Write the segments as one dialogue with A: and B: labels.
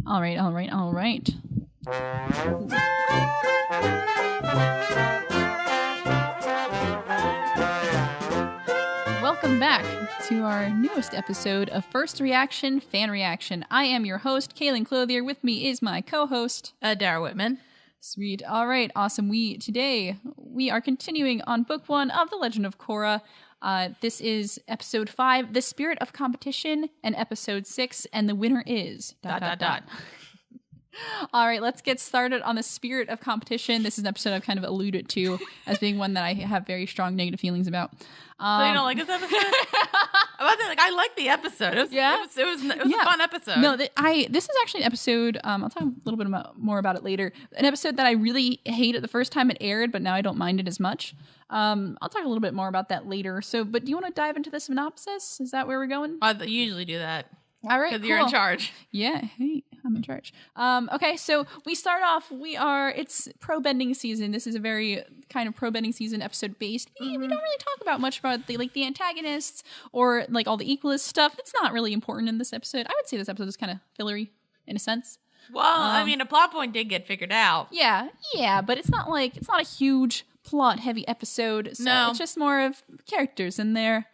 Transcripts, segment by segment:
A: All right. Welcome back to our newest episode of First Reaction Fan Reaction. I am your host, Cailin Clothier. With me is my co-host,
B: Dara Whitman.
A: Sweet. All right. Awesome. Today we are continuing on book 1 of The Legend of Korra. This is episode 5, The Spirit of Competition, and episode 6, and the winner is... ... All right, let's get started on The Spirit of Competition. This is an episode I've kind of alluded to as being one that I have very strong negative feelings about.
B: So you don't like this episode? I like the episode. It was a fun episode.
A: No, this is actually an episode, I'll talk a little bit more about it later, an episode that I really hated the first time it aired, but now I don't mind it as much. I'll talk a little bit more about that later. But do you want to dive into the synopsis? Is that where we're going?
B: I usually do that.
A: All right,
B: because you're in charge.
A: Yeah, hey, I'm in charge. Okay, so we start off. It's pro-bending season. This is a very kind of pro-bending season episode based. We don't really talk about much about the antagonists or like all the equalist stuff. It's not really important in this episode. I would say this episode is kind of fillery in a sense.
B: Well, a plot point did get figured out.
A: Yeah, but it's not a huge plot-heavy episode. So
B: no,
A: it's just more of characters and their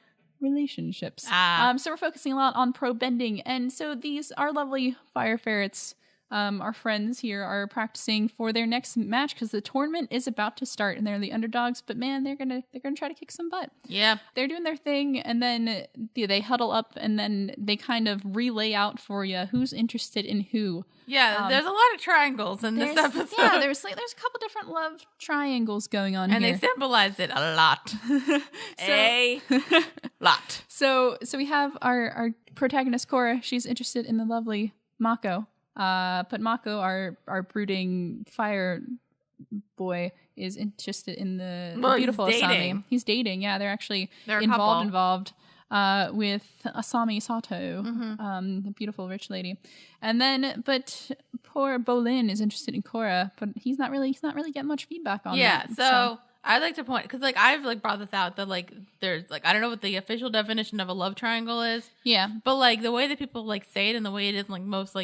A: relationships. So we're focusing a lot on pro-bending, and so our lovely fire ferrets, our friends here, are practicing for their next match because the tournament is about to start, and they're the underdogs. But man, they're gonna try to kick some butt.
B: Yeah,
A: they're doing their thing, and then they huddle up, and then they kind of relay out for you who's interested in who.
B: Yeah, there's a lot of triangles in this episode.
A: Yeah, there's a couple different love triangles going on
B: and
A: here.
B: they symbolize it a lot. A lot.
A: So we have our protagonist Korra. She's interested in the lovely Mako. But Mako, our brooding fire boy, is interested in the beautiful Asami. He's dating. Yeah, they're involved. With Asami Sato, the beautiful rich lady, but poor Bolin is interested in Korra, but he's not really getting much feedback on that.
B: Yeah, so I'd like to point, because I've brought this out that there's I don't know what the official definition of a love triangle is.
A: Yeah,
B: but the way that people say it and the way it is most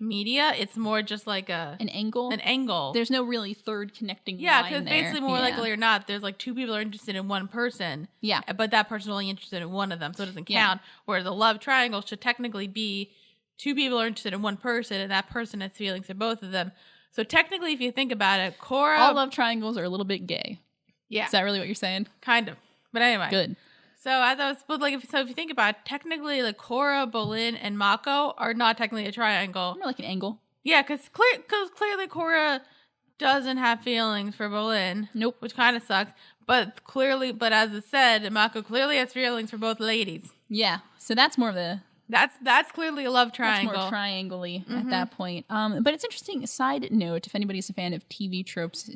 B: media, it's more just
A: an angle.
B: An angle.
A: There's no really third connecting line there.
B: Yeah, because basically more likely or not, there's two people are interested in one person.
A: Yeah.
B: But that person's only interested in one of them, so it doesn't count. Whereas a love triangle should technically be 2 people are interested in one person, and that person has feelings for both of them. So technically, if you think about it, Korra...
A: all love triangles are a little bit gay.
B: Yeah.
A: Is that really what you're saying?
B: Kind of. But anyway.
A: Good.
B: So as I was, if you think about it, technically, Korra, Bolin, and Mako are not technically a triangle.
A: More like an angle.
B: Yeah, because clearly Korra doesn't have feelings for Bolin.
A: Nope.
B: Which kind of sucks. But as it said, Mako clearly has feelings for both ladies.
A: Yeah. So that's more of the...
B: That's clearly a love triangle.
A: That's more triangle-y at that point. But it's interesting, side note, if anybody's a fan of TV tropes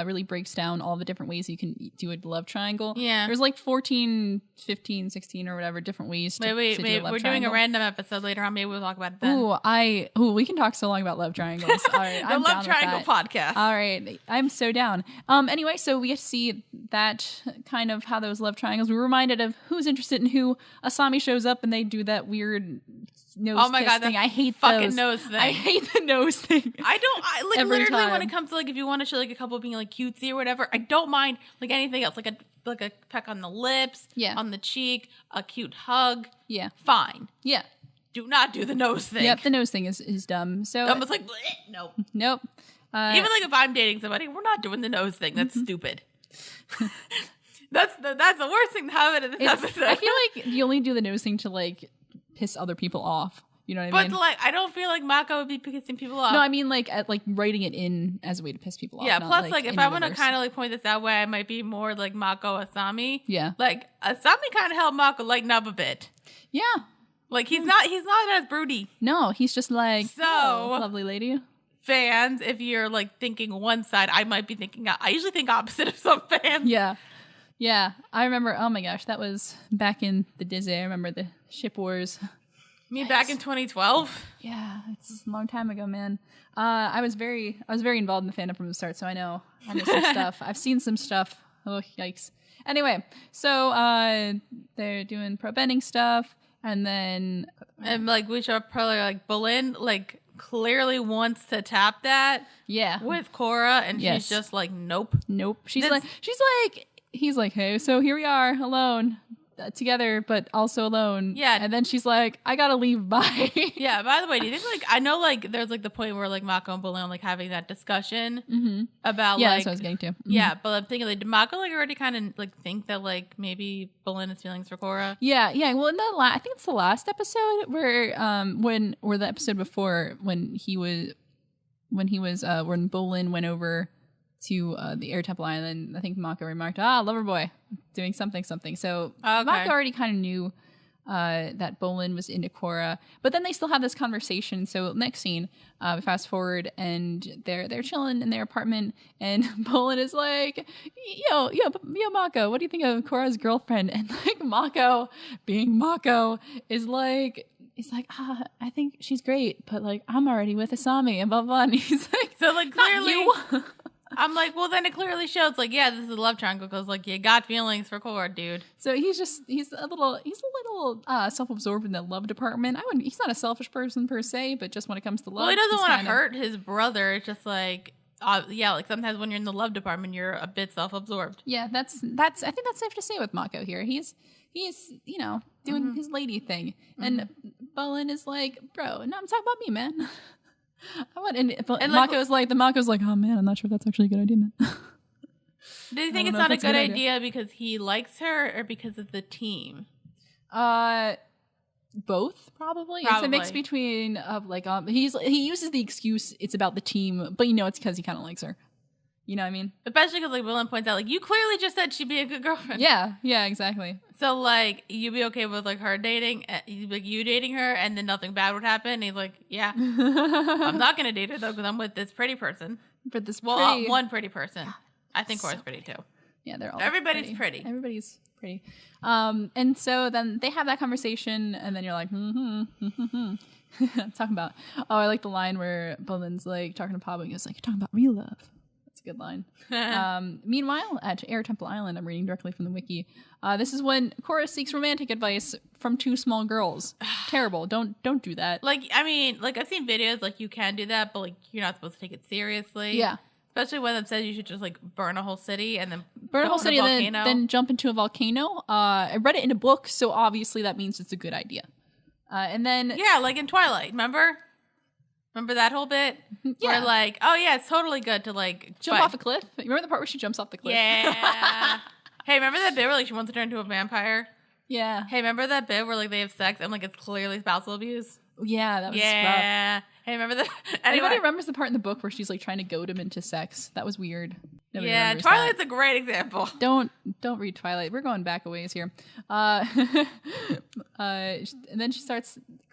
A: really breaks down all the different ways you can do a love triangle.
B: Yeah.
A: There's 14, 15, 16 or whatever different ways to do a love triangle.
B: We're doing a random episode later on. Maybe we'll talk about it then.
A: We can talk so long about love triangles. All right,
B: the Love Triangle podcast.
A: All right, I'm so down. Anyway, so we get to see that kind of how those love triangles. We're reminded of who's interested in who. Asami shows up and they do that weird nose thing. I hate
B: fucking nose thing.
A: I hate the nose thing.
B: I literally when it comes to if you want to show a couple being cutesy or whatever, I don't mind anything else, like a peck on the lips, on the cheek, a cute hug.
A: Yeah,
B: fine.
A: Yeah,
B: do not do the nose thing.
A: Yep, the nose thing is dumb. So
B: almost nope.
A: Nope.
B: Even if I'm dating somebody, we're not doing the nose thing. That's stupid. That's the worst thing to happen in this episode.
A: I feel like you only do the nose thing to piss other people off. You know what I mean?
B: But I don't feel like Mako would be pissing people off.
A: No, I mean writing it in as a way to piss people off.
B: Yeah. Plus, if I want to kind of point this out, way I might be more like Mako Asami.
A: Yeah.
B: Asami kind of helped Mako lighten up a bit.
A: Yeah.
B: He's not as broody.
A: No, he's just lovely lady.
B: Fans, if you're thinking one side, I might be thinking. I usually think opposite of some fans.
A: Yeah. Yeah, I remember, oh my gosh, that was back in the Disney. I remember the ship wars.
B: Back in 2012?
A: Yeah, it's a long time ago, man. I was very involved in the fandom from the start, so I know some stuff. I've seen some stuff. Oh, yikes. Anyway, so they're doing pro bending stuff, and then
B: and we should probably Bolin clearly wants to tap that
A: Yeah.
B: with Korra, and
A: Yes.
B: she's just like, nope.
A: She's like, he's like, hey, so here we are alone, together, but also alone.
B: Yeah.
A: And then she's like, I gotta leave. Bye.
B: Yeah. By the way, do you think like I know like there's like the point where like Mako and Bolin like having that discussion about
A: Yeah,
B: like
A: that's what I was getting to.
B: yeah, but I'm thinking like did Mako like already kind of like think that like maybe Bolin has feelings for Korra?
A: Yeah. Well, in the I think it's the last episode where or the episode before when Bolin went over to the Air Temple Island, I think Mako remarked, lover boy, doing something. So Mako already kind of knew that Bolin was into Korra, but then they still have this conversation. So next scene, fast forward, and they're chilling in their apartment, and Bolin is like, yo, Mako, what do you think of Korra's girlfriend? And like Mako, being Mako, is like, he's like, I think she's great, but like I'm already with Asami and blah blah. And he's like,
B: so like clearly.
A: you.
B: I'm like, well, then it clearly shows, like, yeah, this is a love triangle because, like, you got feelings for Korra, dude.
A: So he's a little self-absorbed in the love department. He's not a selfish person per se, but just when it comes to love,
B: well, he doesn't want to hurt his brother. It's just like, like sometimes when you're in the love department, you're a bit self-absorbed.
A: Yeah, that's. I think that's safe to say with Mako here. He's doing his lady thing, and Bolin is like, bro, no, I'm talking about me, man. And Mako's like, oh man, I'm not sure if that's actually a good idea, man.
B: Do you think it's not a good idea because he likes her or because of the team?
A: Both probably. It's a mix between he uses the excuse it's about the team, but it's because he kind of likes her. You know what I mean?
B: Especially because like Bolin points out, like you clearly just said she'd be a good girlfriend.
A: Yeah, exactly.
B: So like you'd be okay with like her dating, like you dating her, and then nothing bad would happen. And he's like, yeah, I'm not gonna date her though because I'm with this pretty person.
A: But this
B: one pretty person. I think Korra's pretty too.
A: Yeah, they're all.
B: Everybody's pretty.
A: Everybody's pretty. And so then they have that conversation, and then you're like, talking about. Oh, I like the line where Bolin's like talking to Pablo, and he's like, you're talking about real love. A good line. Meanwhile, at Air Temple Island, I'm reading directly from the wiki. This is when Korra seeks romantic advice from two small girls. Terrible. Don't do that.
B: Like, I mean, like I've seen videos like you can do that, but like you're not supposed to take it seriously.
A: Yeah.
B: Especially when it says you should just like burn a whole city and then
A: burn a whole city and then jump into a volcano. I read it in a book, so obviously that means it's a good idea. And then
B: like in Twilight, Remember that whole bit?
A: Yeah.
B: Where like, oh yeah, it's totally good to like
A: jump off a cliff. You remember the part where she jumps off the cliff?
B: Yeah. Hey, remember that bit where like she wants to turn into a vampire?
A: Yeah.
B: Hey, remember that bit where like they have sex and like it's clearly spousal abuse?
A: Yeah, that was
B: rough. Hey, remember that?
A: Anybody remembers the part in the book where she's like trying to goad him into sex? That was weird. Nobody remembers
B: Twilight's
A: that.
B: a great example.
A: Don't read Twilight. We're going back a ways here. And then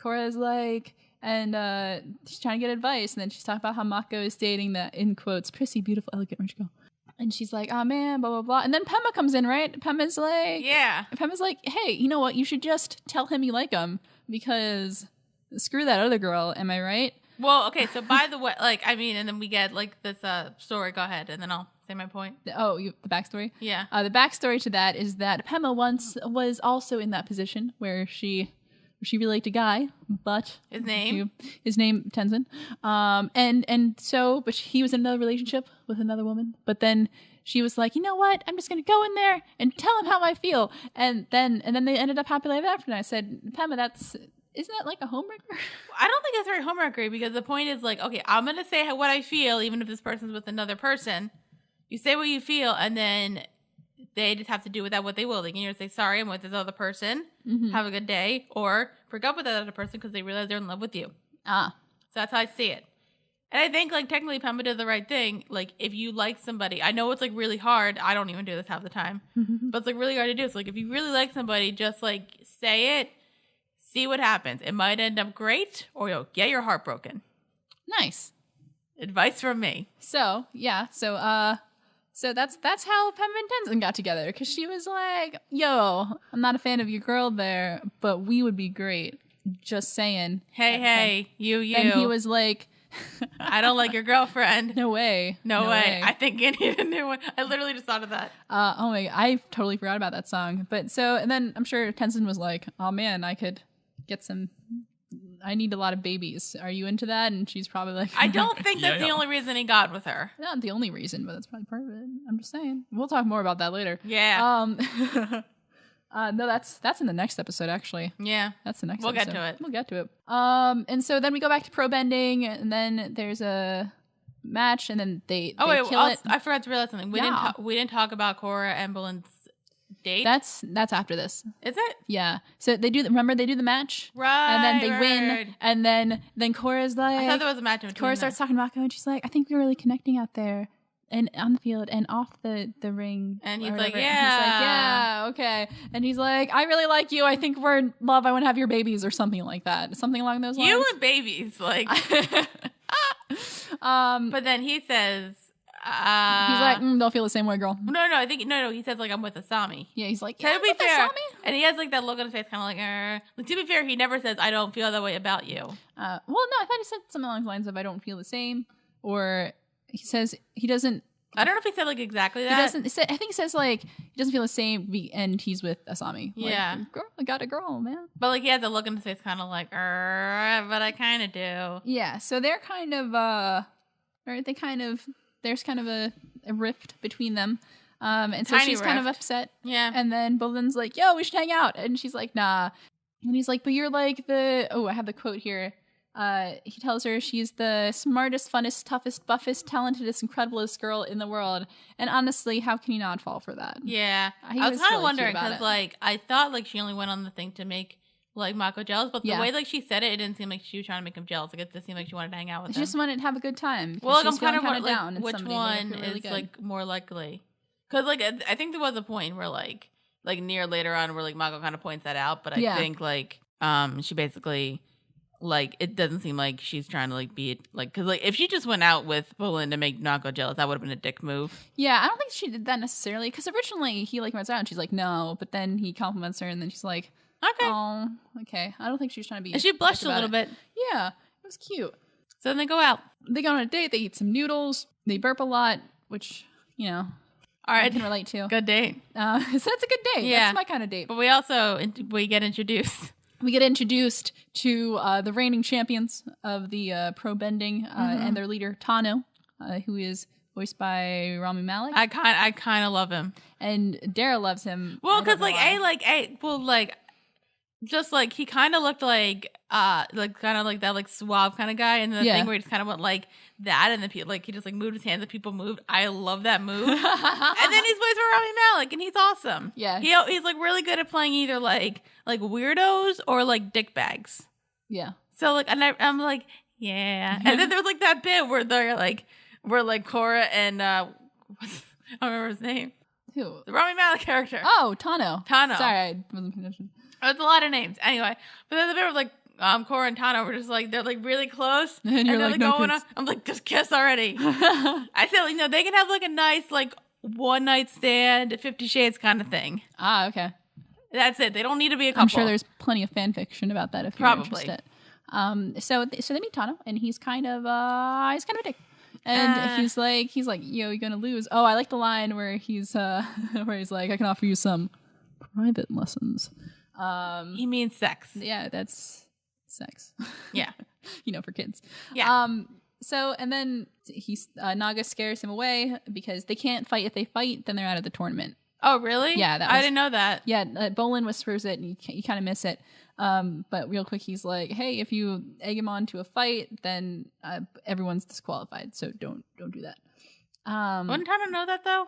A: Korra's like, and she's trying to get advice, and then she's talking about how Mako is dating the, in quotes, prissy, beautiful, elegant rich girl. And she's like, oh man, blah, blah, blah. And then Pema comes in, right? Pema's like, hey, you know what? You should just tell him you like him because screw that other girl. Am I right?
B: Well, okay. So by the way, like, I mean, and then we get like this story. Go ahead. And then I'll say my point.
A: The backstory?
B: Yeah.
A: The backstory to that is that Pema once was also in that position where she really liked a guy, but
B: his name
A: Tenzin. But he was in another relationship with another woman. But then she was like, you know what? I'm just gonna go in there and tell him how I feel. And then they ended up happily ever after. And I said, Pema, isn't that like a homewrecker?
B: I don't think it's very homewrecker because the point is like, okay, I'm gonna say what I feel, even if this person's with another person. You say what you feel, and then they just have to do with that what they will. They can either say, sorry, I'm with this other person, have a good day, or break up with that other person because they realize they're in love with you. So that's how I see it. And I think, like, technically Pema did the right thing. Like, if you like somebody, I know it's, like, really hard. I don't even do this half the time. But it's, like, really hard to do. So, like, if you really like somebody, just, like, say it, see what happens. It might end up great, or you'll get your heart broken.
A: Nice.
B: Advice from me.
A: So, yeah. So that's how Pema and Tenzin got together, because she was like, yo, I'm not a fan of your girl there, but we would be great. Just saying.
B: Hey, you.
A: And he was like,
B: I don't like your girlfriend.
A: No way.
B: No way. I think you need a new one. I literally just thought of that.
A: Oh my, I totally forgot about that song. But and then I'm sure Tenzin was like, oh man, I could get some I need a lot of babies. Are you into that? And she's probably like,
B: I don't think that's the only reason he got with her.
A: Not the only reason, but that's probably part of it. I'm just saying. We'll talk more about that later.
B: Yeah.
A: No, that's in the next episode, actually.
B: Yeah.
A: That's the next
B: We'll
A: episode.
B: get to it.
A: We'll get to it. And so then we go back to pro bending, and then there's a match, and then they kill it.
B: I forgot to realize something. We didn't talk about Korra and Bolin's date.
A: That's after this.
B: Is it?
A: Yeah. So they do the match,
B: Right?
A: and then they win, and then Korra's like,
B: I thought there was a match in between.
A: Korra starts talking to Mako, and she's like, I think we're really connecting out there. And on the field and off the ring.
B: And he's
A: And
B: like,
A: he's like, yeah, okay. And he's like, I really like you. I think we're in love. I want to have your babies or something like that. Something along those lines.
B: You and babies, like. But then he says,
A: he's like, they'll feel the same way, girl.
B: No, I think, no, he says, like, I'm with Asami.
A: Yeah, he's like,
B: to be fair.
A: Asami?
B: And he has, like, that look on his face, kind of like, Like, to be fair, he never says, I don't feel that way about you.
A: Well, no, I thought he said something along the lines of, I don't feel the same. Or he says he doesn't.
B: I don't know if he said like exactly that.
A: He doesn't. I think he says like he doesn't feel the same, and he's with Asami.
B: Yeah,
A: like, girl, I got a girl, man.
B: But like he has a look in his face, kind of like, but I kind of do.
A: Yeah, so they're kind of, or they kind of, there's kind of a rift between them, and so she's kind of upset.
B: Yeah,
A: and then Bolin's like, yo, we should hang out, and she's like, nah, and he's like, but you're like the. Oh, I have the quote here. He tells her she's the smartest, funnest, toughest, buffest, talentedest, incrediblest girl in the world. And honestly, how can you not fall for that?
B: Yeah. I was kind of wondering because, like, I thought, like, she only went on the thing to make, like, Mako jealous. But the way, like, she said it, it didn't seem like she was trying to make him jealous. Like, it just seemed like she wanted to hang out with him.
A: She just wanted to have a good time.
B: Well, like, I'm kind of like, which one is, like, more likely? Because, like, I think there was a point where, like near later on where, like, Mako kind of points that out. But I think, like, she basically... Like, it doesn't seem like she's trying to, like, be, like, because, like, if she just went out with Bolin to make Mako jealous, that would have been a dick move.
A: Yeah, I don't think she did that necessarily, because originally he, like, went out and she's like, no, but then he compliments her and then she's like,
B: okay.
A: Oh, okay. I don't think she was trying to be.
B: And she blushed a little bit.
A: Yeah, it was cute.
B: So then they go out.
A: They go on a date, they eat some noodles, they burp a lot, which, you know,
B: all right,
A: I can relate to.
B: Good date.
A: So that's a good date. Yeah. That's my kind of date.
B: But we also, we get introduced.
A: We get introduced to the reigning champions of the pro bending and their leader Tano, who is voiced by Rami Malek.
B: I kind of love him,
A: and Dara loves him.
B: Well, because just like he kind of looked like kind of like that like suave kind of guy, and the thing where he just kind of went like that, and then like he just like moved his hands and people moved. I love that move. And then he's voiced by Rami Malek, and he's awesome.
A: Yeah,
B: he's like really good at playing either like weirdos or like dick bags.
A: Yeah.
B: So like I'm like yeah, and then there was like that bit where they're like Korra and I don't remember his name.
A: Who?
B: The Rami Malek character.
A: Oh, Tano.
B: Sorry,
A: I wasn't paying attention.
B: It's a lot of names. Anyway, but then the bit where like Korra and Tano were just like they're like really close,
A: and you're
B: they're
A: like
B: going
A: no
B: on. I'm like, just kiss already. I feel like they can have like a nice like one night stand, 50 Shades kind of thing.
A: Ah, okay.
B: That's it. They don't need to be a couple.
A: I'm sure there's plenty of fan fiction about that if you're interested. So they meet Tano, and he's kind of a dick. And he's like, yo, you're gonna lose. Oh, I like the line where he's like, I can offer you some private lessons.
B: He means sex.
A: Yeah, that's sex.
B: Yeah.
A: For kids.
B: Yeah.
A: So, and then Naga scares him away because they can't fight. If they fight, then they're out of the tournament.
B: Oh, really?
A: Yeah.
B: I didn't know that.
A: Yeah. Bolin whispers it and you kind of miss it. But real quick, he's like, hey, if you egg him on to a fight, then everyone's disqualified. So don't do that.
B: Wouldn't Tana know that though?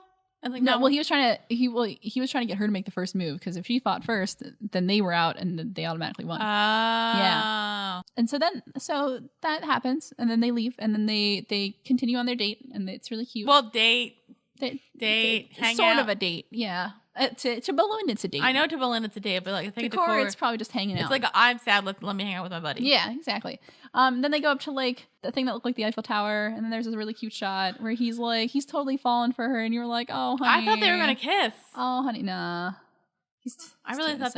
A: Like, no, well, he was trying to get her to make the first move because if she fought first, then they were out and they automatically won. Yeah. And so that happens, and then they leave, and then they continue on their date, and it's really cute.
B: Well, date,
A: hang sort out. Of a date, yeah. To Bolin, it's a date.
B: I know to Bolin it's a date, but like I think
A: to Korra, it's probably just hanging out.
B: It's like I'm sad. Let me hang out with my buddy.
A: Yeah, exactly. Then they go up to like the thing that looked like the Eiffel Tower, and then there's this really cute shot where he's totally fallen for her, and you were like, oh, honey.
B: I thought they were gonna kiss.
A: Oh, honey, nah.
B: I really thought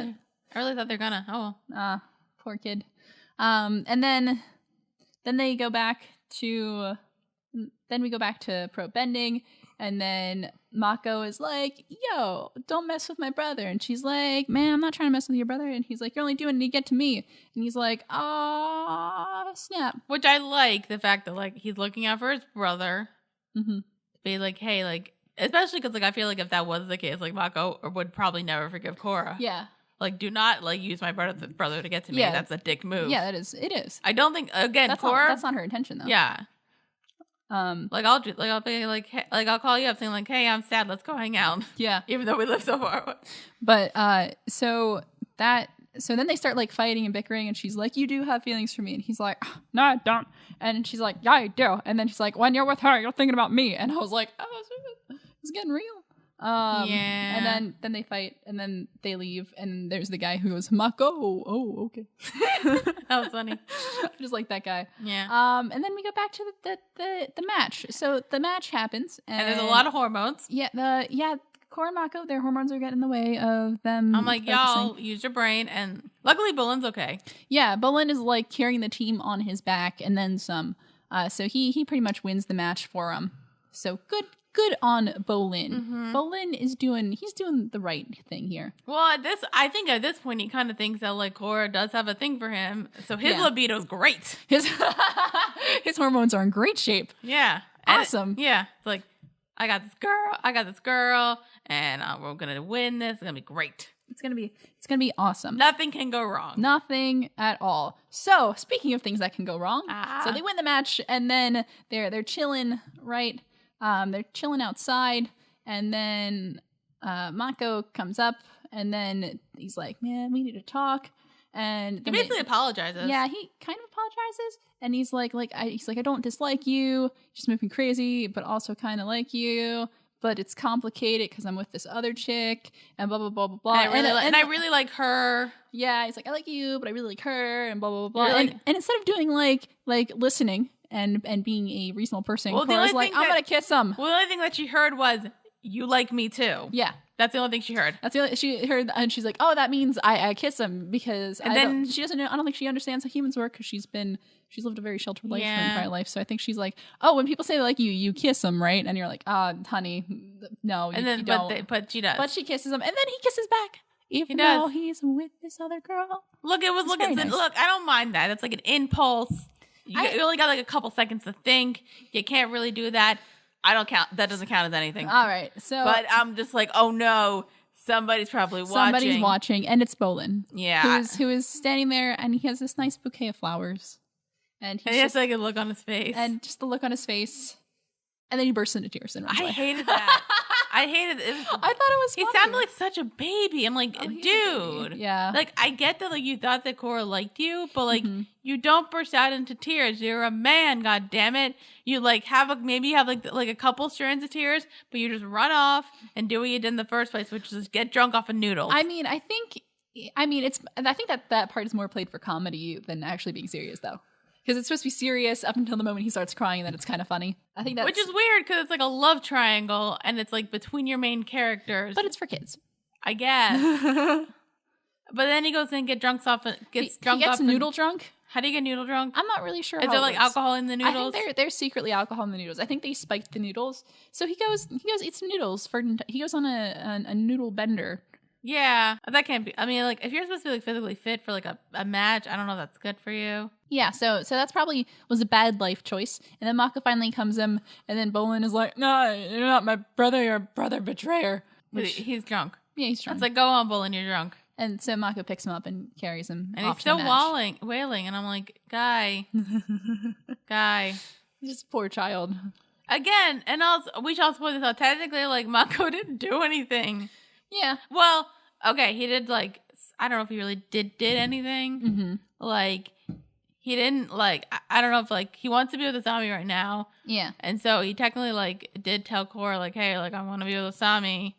B: they're gonna. Oh, well.
A: Poor kid. And then they go back to Then we go back to pro bending, and then Mako is like, yo, don't mess with my brother. And she's like, man, I'm not trying to mess with your brother. And he's like, you're only doing it to get to me. And he's like, ah, snap.
B: Which I like the fact that, like, he's looking out for his brother.
A: Mm-hmm.
B: Be like, hey, like, especially because, like, I feel like if that was the case, like, Mako would probably never forgive Korra.
A: Yeah.
B: Like, do not, like, use my brother to get to me.
A: Yeah.
B: That's a dick move.
A: Yeah, it is.
B: I don't think, again,
A: That's
B: Korra.
A: that's not her intention, though.
B: Yeah.
A: Like
B: I'll be like, hey, like, I'll call you up saying, like, hey, I'm sad. Let's go hang out.
A: Yeah.
B: Even though we live so far away.
A: But, so then they start like fighting and bickering, and she's like, you do have feelings for me. And he's like, no, I don't. And she's like, yeah, I do. And then she's like, when you're with her, you're thinking about me. And I was like, oh, it's getting real.
B: Yeah.
A: And then they fight, and then they leave, and there's the guy who goes, Mako. Oh, okay.
B: That was funny.
A: Just like that guy.
B: Yeah.
A: And then we go back to the match. So the match happens,
B: and there's a lot of hormones.
A: Yeah. Korra and Mako, their hormones are getting in the way of them.
B: I'm like,
A: focusing.
B: y'all, use your brain. And luckily, Bolin's okay.
A: Yeah, Bolin is like carrying the team on his back and then some. So he pretty much wins the match for him. So good on Bolin.
B: Mm-hmm.
A: Bolin is doing the right thing here.
B: Well, I think at this point he kind of thinks that like Korra does have a thing for him. So his libido's great.
A: His hormones are in great shape.
B: Yeah.
A: Awesome.
B: Yeah. It's like, I got this girl, and we're gonna win this. It's gonna be great.
A: It's gonna be awesome.
B: Nothing can go wrong.
A: Nothing at all. So speaking of things that can go wrong, so they win the match, and then they're chilling, right? They're chilling outside, and then Mako comes up, and then he's like, "Man, we need to talk." And
B: he basically apologizes.
A: Yeah, he kind of apologizes, and he's like, I don't dislike you, just make me crazy, but also kind of like you. But it's complicated because I'm with this other chick, and blah blah blah blah blah.
B: And I really like her.
A: Yeah, he's like, I like you, but I really like her, and blah blah blah blah. And instead of doing like listening and being a reasonable person, Korra's like, I'm gonna kiss him.
B: Well, the only thing that she heard was, you like me too. Yeah. That's the only thing she heard.
A: She heard, and she's like, "Oh, that means I kiss him," because she doesn't. I don't think she understands how humans work because she's lived a very sheltered life her entire life. So I think she's like, "Oh, when people say they like you, you kiss them, right?" And you're like, "Honey, no."
B: And you don't. But she does.
A: But she kisses him, and then he kisses back, even though he's with this other girl.
B: Look, look. I don't mind that. It's like an impulse. You only got like a couple seconds to think. You can't really do that. I don't count. That doesn't count as anything.
A: All right. So,
B: but I'm just like, oh no, somebody's probably watching.
A: Somebody's watching, and it's Bolin.
B: Yeah,
A: who is standing there, and he has this nice bouquet of flowers, and
B: he has like a look on his face,
A: and just the look on his face, and then he bursts into tears and runs away.
B: Hated that. I hated it.
A: I thought it was funny.
B: He sounded like such a baby. I'm like, dude.
A: Yeah.
B: Like, I get that, like, you thought that Korra liked you, but, like, you don't burst out into tears. You're a man, god damn it. You, like, maybe you have, like a couple strands of tears, but you just run off and do what you did in the first place, which is get drunk off of noodles.
A: I think that part is more played for comedy than actually being serious, though. Because it's supposed to be serious up until the moment he starts crying, and then it's kind of funny. I think that's...
B: Which is weird, because it's like a love triangle, and it's like between your main characters.
A: But it's for kids.
B: I guess. But then he goes and gets drunk.
A: He gets noodle drunk?
B: How do you get noodle drunk?
A: I'm not really sure.
B: Is there like alcohol in the noodles?
A: I think there's secretly alcohol in the noodles. I think they spiked the noodles. So he goes eat some noodles he goes on a noodle bender.
B: Yeah, that can't be. I mean, like, if you're supposed to be like physically fit for like a match, I don't know if that's good for you.
A: Yeah, so that's probably was a bad life choice. And then Mako finally comes him, and then Bolin is like, "No, you're not my brother. You're a brother betrayer."
B: He's drunk.
A: Yeah, he's drunk.
B: It's like, go on, Bolin, you're drunk.
A: And so Mako picks him up and carries him.
B: And
A: off
B: he's still
A: to the match.
B: wailing, and I'm like, guy.
A: Just a poor child.
B: Again, and also we should also point this out. Technically, like, Mako didn't do anything.
A: Yeah.
B: Well, okay, he did, like, I don't know if he really did anything.
A: Mm-hmm.
B: Like, he didn't, like, I don't know if, like, he wants to be with Asami right now.
A: Yeah.
B: And so he technically, like, did tell Korra, like, hey, like, I want to be with Asami.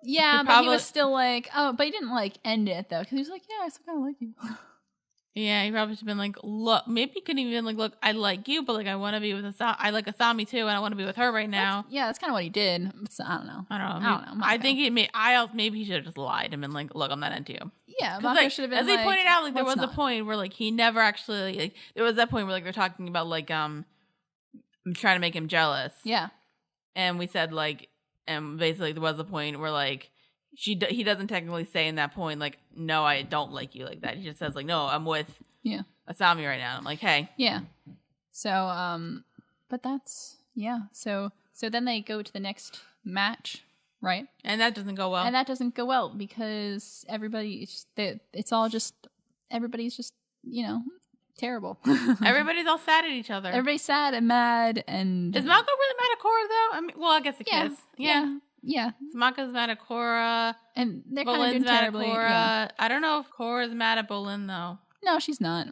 A: Yeah, but he was still like, oh, but he didn't, like, end it, though, because he was like, yeah, I still kind of like you.
B: Yeah, he probably should have been like, look, maybe he couldn't even like, look, I like you, but like, I want to be with Asami. I like Asami too, and I want to be with her right now.
A: That's kind of what he did. I don't know.
B: I think maybe he should have just lied and been like, look, I'm not into you.
A: Yeah, Mako should have been
B: as
A: like,
B: he pointed out, like, there was a point where like he never actually, like, there was that point where like they're talking about like trying to make him jealous.
A: Yeah.
B: And we said like, and basically there was a point where like he doesn't technically say in that point like, no, I don't like you like that. He just says like, no, I'm with Asami right now. And I'm like, hey.
A: Yeah. So but that's So then they go to the next match, right?
B: And that doesn't go well.
A: And that doesn't go well because everybody's just terrible.
B: Everybody's all sad at each other.
A: Everybody's sad and mad. And
B: is Mako really mad at Korra though? I mean, well, I guess it is.
A: Yeah.
B: Mako's mad at Korra.
A: And they're kind of doing
B: mad
A: terribly.
B: At Korra.
A: Yeah.
B: I don't know if Korra's mad at Bolin though.
A: No, she's not.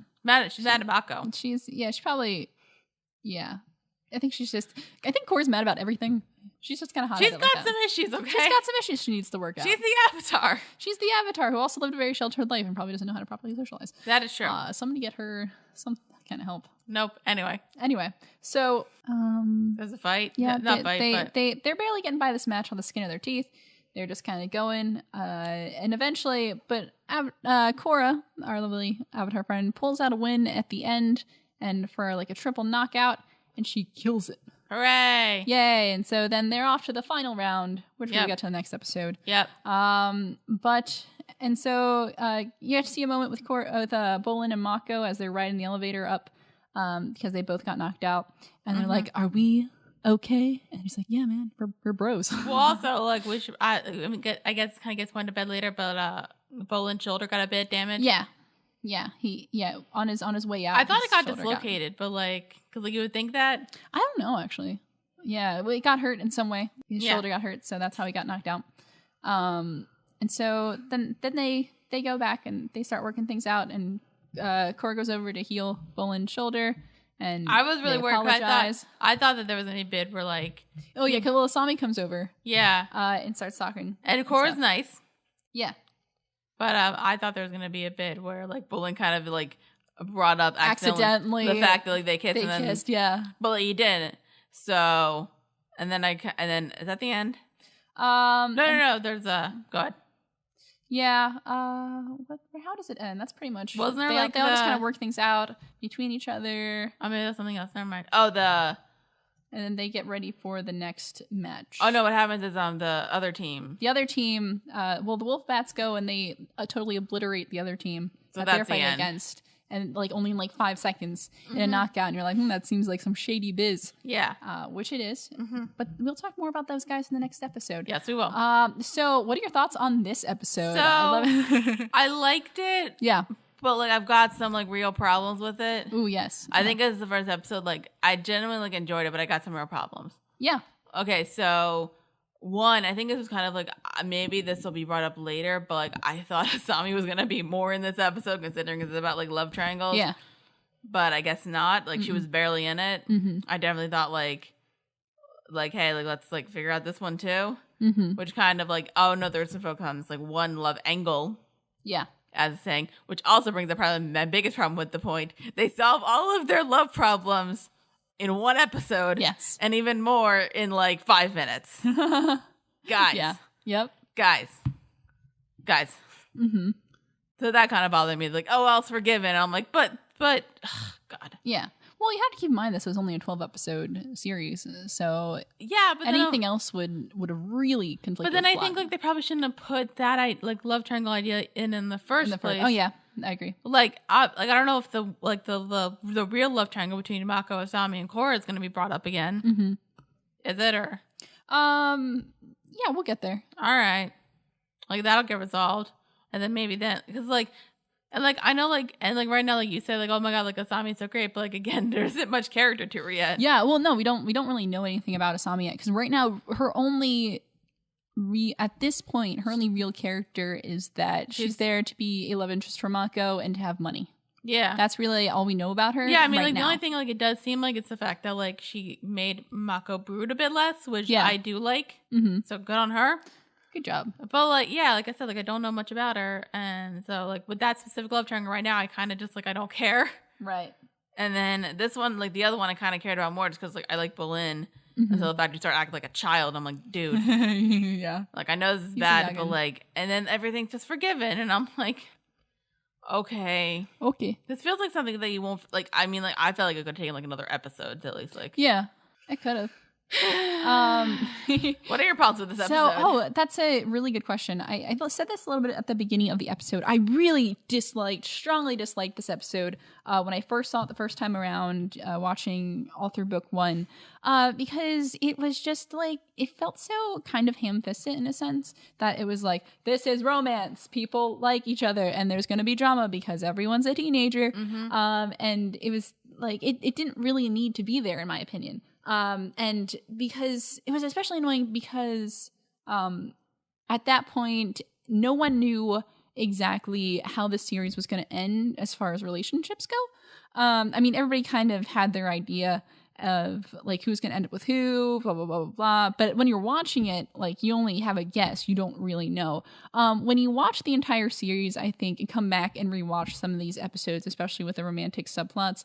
B: She's mad at Mako.
A: She probably. Yeah. I think Korra's mad about everything. She's just kind of hot.
B: She's got some issues, okay?
A: She's got some issues she needs to work out.
B: She's the Avatar.
A: She's the Avatar who also lived a very sheltered life and probably doesn't know how to properly socialize.
B: That is true.
A: Somebody get her some kind of help.
B: Nope. Anyway,
A: so
B: there's a fight.
A: Yeah,
B: but
A: they're barely getting by this match on the skin of their teeth. They're just kind of going, and eventually, but Korra, our lovely Avatar friend, pulls out a win at the end, and for like a triple knockout, and she kills it.
B: Hooray!
A: Yay! And so then they're off to the final round, which we'll get to the next episode.
B: Yep.
A: So you have to see a moment with Bolin and Mako as they're riding the elevator up, because they both got knocked out, and they're like, "Are we okay?" And he's like, "Yeah, man, we're bros."
B: Well, also like we should. I guess kind of gets one to bed later, but Bolin's shoulder got a bit damaged.
A: Yeah, on his way out.
B: I thought it got dislocated, but like, because like you would think that.
A: I don't know actually. Yeah, well, it got hurt in some way. His shoulder got hurt, so that's how he got knocked out. And so then they go back and they start working things out, and Korra goes over to heal Bolin's shoulder, and
B: I was really worried. I thought that there was any bid where like,
A: oh yeah, because Asami comes over, and starts talking,
B: and Korra's nice,
A: yeah.
B: But I thought there was gonna be a bit where like Bolin kind of like brought up accidentally the fact that like they kissed,
A: yeah.
B: But like, he didn't. So, and then is that the end? No. There's go ahead.
A: Yeah. How does it end? That's pretty much.
B: Wasn't there
A: they all just kind of work things out between each other.
B: I mean, that's something else. Never mind. Oh,
A: and then they get ready for the next match.
B: Oh no! What happens is the other team.
A: The other team, the Wolf Bats go and they totally obliterate the other team that they're fighting against, and like only in like 5 seconds in a knockout, and you're like, that seems like some shady biz.
B: Yeah,
A: which it is. But we'll talk more about those guys in the next episode.
B: Yes, we will.
A: So what are your thoughts on this episode?
B: So
A: I love it.
B: I liked it.
A: Yeah.
B: But like I've got some like real problems with it.
A: Ooh, yes.
B: I think it's the first episode. Like I genuinely like enjoyed it, but I got some real problems.
A: Yeah.
B: Okay, so one, I think this was kind of like maybe this will be brought up later, but like I thought Asami was gonna be more in this episode considering it's about like love triangles.
A: Yeah.
B: But I guess not. Like she was barely in it. I definitely thought like hey, like let's like figure out this one too. Which kind of like, oh no, there's some focus on this like one love angle.
A: Yeah.
B: As a saying, which also brings up probably my biggest problem with the point. They solve all of their love problems in one episode.
A: Yes.
B: And even more in like 5 minutes. Guys.
A: Yeah. Yep.
B: Guys. So that kind of bothered me. Like, oh, well, it's forgiven. And I'm like, but, ugh, God.
A: Yeah. Well, you have to keep in mind this was only a 12-episode series, so
B: yeah, but
A: anything else would have really conflicted.
B: But then I think like they probably shouldn't have put that like love triangle idea in the first place.
A: Oh yeah, I agree.
B: Like I don't know if the real love triangle between Mako, Asami, and Korra is going to be brought up again. Is it or?
A: Yeah, we'll get there.
B: All right, like that'll get resolved, and then maybe then because like. And like I know like and like right now like you said like oh my god like Asami's so great but like again there isn't much character to her yet.
A: Yeah, well no we don't really know anything about Asami yet because right now her only at this point her only real character is that she's there to be a love interest for Mako and to have money.
B: Yeah,
A: that's really all we know about her.
B: Yeah, I mean
A: right
B: like
A: now.
B: The only thing like it does seem like it's the fact that like she made Mako brood a bit less, which I do like. So good on her.
A: Good job.
B: But like, yeah, like I said, like I don't know much about her. And so like with that specific love triangle right now, I kind of just like, I don't care.
A: Right.
B: And then this one, like the other one I kind of cared about more just because like I like Bolin. And so the fact you start acting like a child, I'm like, dude.
A: Yeah.
B: Like I know this is bad, but like, and then everything's just forgiven. And I'm like, okay.
A: Okay.
B: This feels like something that you won't, like, I mean, like I felt like it could take like another episode to at least like.
A: Yeah. I could have.
B: What are your problems with this episode?
A: That's a really good question. I said this a little bit at the beginning of the episode. I really strongly disliked this episode when I first saw it the first time around, watching all through book 1, because it was just like, it felt so kind of ham-fisted in a sense that it was like, this is romance. People like each other and there's going to be drama because everyone's a teenager. And it was like, it didn't really need to be there, in my opinion. And because it was especially annoying because at that point no one knew exactly how the series was going to end as far as relationships go. I mean, everybody kind of had their idea of like who's going to end up with who, blah, blah, blah, blah, blah. But when you're watching it, like, you only have a guess. You don't really know. When you watch the entire series, I think, and come back and rewatch some of these episodes, especially with the romantic subplots,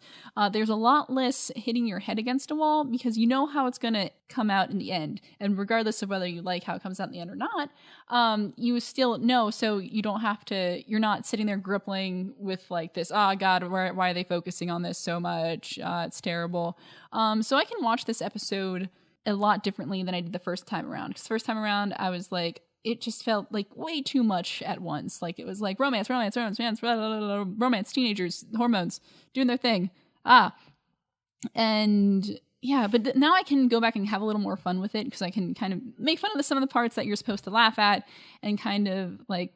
A: there's a lot less hitting your head against a wall because you know how it's going to come out in the end. And regardless of whether you like how it comes out in the end or not, you still know. So you don't have to, you're not sitting there gripping with like this, oh God, why are they focusing on this so much? It's terrible. So I can watch this episode a lot differently than I did the first time around. Because first time around, I was like, it just felt like way too much at once. Like, it was like romance, blah, blah, blah, romance, teenagers, hormones, doing their thing. And yeah, but now I can go back and have a little more fun with it because I can kind of make fun of some of the parts that you're supposed to laugh at and kind of like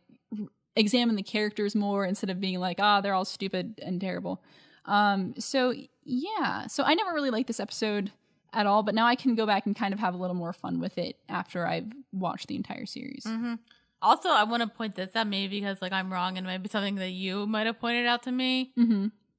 A: examine the characters more instead of being like, they're all stupid and terrible. So yeah, so I never really liked this episode at all, but now I can go back and kind of have a little more fun with it after I've watched the entire series.
B: Also, I want to point this out maybe because like I'm wrong and it might be something that you might have pointed out to me.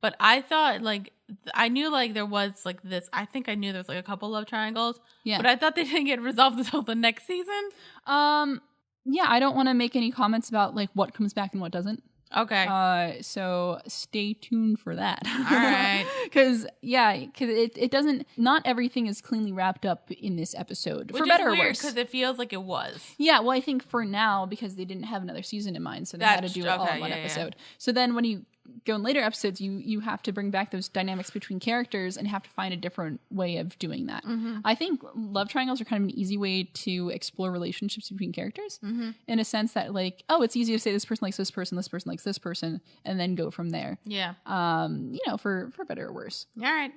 B: But I thought like, I knew like there was like this, I think I knew there was like a couple love triangles. Yeah. But I thought they didn't get resolved until the next season.
A: Yeah, I don't want to make any comments about like what comes back and what doesn't.
B: Okay.
A: So stay tuned for that.
B: All right.
A: Because it doesn't, not everything is cleanly wrapped up in this episode.
B: Which
A: for better
B: is
A: or worse.
B: Because it feels like it was.
A: Yeah, well, I think for now, because they didn't have another season in mind, so they had to do it all in one episode. Yeah. So then when you go in later episodes, you have to bring back those dynamics between characters and have to find a different way of doing that. I think love triangles are kind of an easy way to explore relationships between characters in a sense that like, oh, it's easy to say this person likes this person likes this person, and then go from there. Yeah. For better or worse.
B: All right.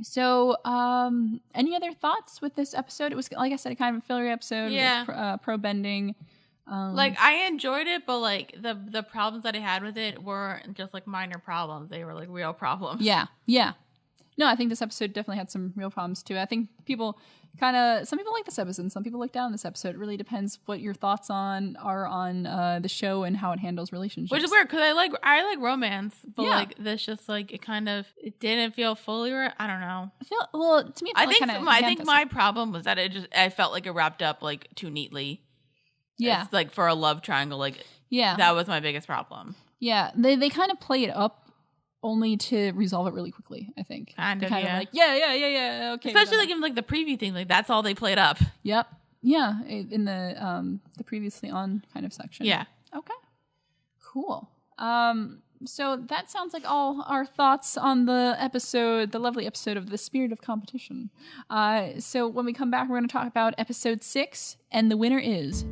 A: So, any other thoughts with this episode? It was, like I said, kind of a filler episode. Yeah. Pro bending.
B: Like, I enjoyed it, but like the problems that I had with it weren't just like minor problems. They were like real problems.
A: Yeah. Yeah. No, I think this episode definitely had some real problems too. I think some people like this episode and some people look down on this episode. It really depends what your thoughts are on the show and how it handles relationships.
B: Which is weird because I like romance, but like this just like it didn't feel fully. I don't know.
A: To me,
B: I think my problem was that I felt like it wrapped up like too neatly. Yeah, it's like for a love triangle, like that was my biggest problem. Yeah,
A: they kind of play it up only to resolve it really quickly. I think kind of like yeah, okay.
B: Especially like in like the preview thing, like that's all they played up.
A: Yep. Yeah, in the previously on kind of section. Yeah. Okay. Cool. So that sounds like all our thoughts on the episode, the lovely episode of The Spirit of Competition. So when we come back, we're going to talk about episode 6, and the winner is ...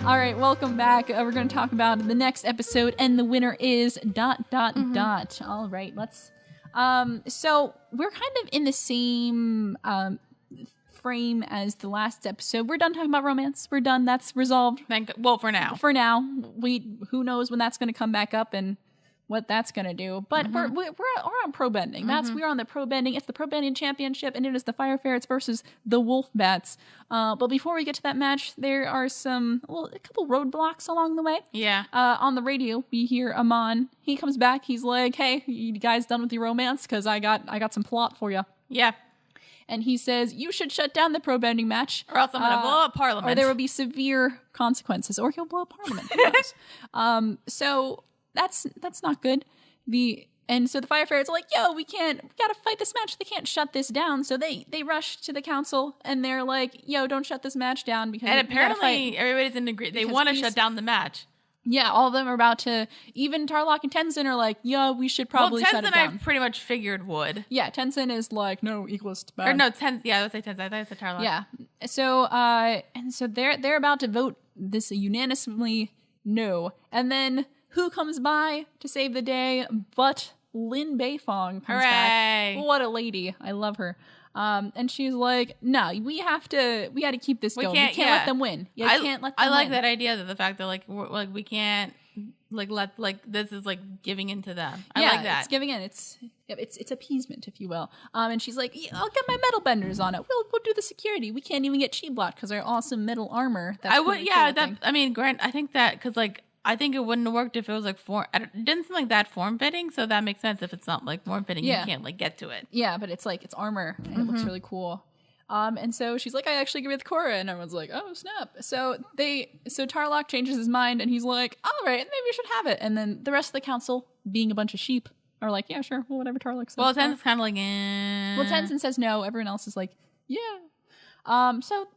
A: All right, welcome back. We're going to talk about the next episode, and the winner is ... All right, let's... So we're kind of in the same frame as the last episode. We're done talking about romance. We're done. That's resolved.
B: For now.
A: For now. Who knows when that's going to come back up and what that's going to do. But we're on pro bending. We're on the pro bending. It's the pro bending championship, and it is the Fire Ferrets versus the Wolf Bats. But before we get to that match, there are a couple roadblocks along the way. Yeah. On the radio, we hear Amon. He comes back. He's like, "Hey, you guys done with your romance? Because I got some plot for you." Yeah. And he says, you should shut down the pro bending match.
B: Or else I'm going to blow up Parliament.
A: Or there will be severe consequences. Or he'll blow up Parliament. Who knows? So that's not good. And so the Fire Fairies are like, yo, we gotta fight this match. They can't shut this down. So they rush to the council and they're like, yo, don't shut this match down because
B: and apparently everybody's in agreement. They want to shut down the match.
A: Yeah, all of them are about to. Even Tarlok and Tenzin are like, yeah, we should probably shut it down.
B: I pretty much figured would.
A: Yeah, Tenzin is like, no, equalist bad.
B: Or no, yeah, I would say Tenzin. I thought I said Tarlok.
A: Yeah. So and so they're about to vote this unanimously no. And then who comes by to save the day but Lin Beifong comes back. What a lady. I love her. And she's like, no, we got to keep this going. We can't let them win. I can't let them win.
B: I like that idea, that the fact that like we can't let this is like giving in to them. I like that.
A: It's giving in. It's appeasement, if you will. And she's like, I'll get my metal benders on it. We'll do the security. We can't even get chi blocked because our awesome metal armor. That's
B: Grant, I think that because like I think it wouldn't have worked if it was like it didn't seem like that form fitting, so that makes sense. If it's not like form fitting, you can't like get to it.
A: Yeah, but it's like it's armor and it looks really cool. And so she's like, I actually agree with Korra, and everyone's like, oh snap. So Tarlok changes his mind and he's like, all right, maybe we should have it. And then the rest of the council, being a bunch of sheep, are like, yeah, sure, well, whatever Tarlok says.
B: Well, Tenzin's kind of like, eh.
A: Well, Tenzin says no. Everyone else is like, yeah. So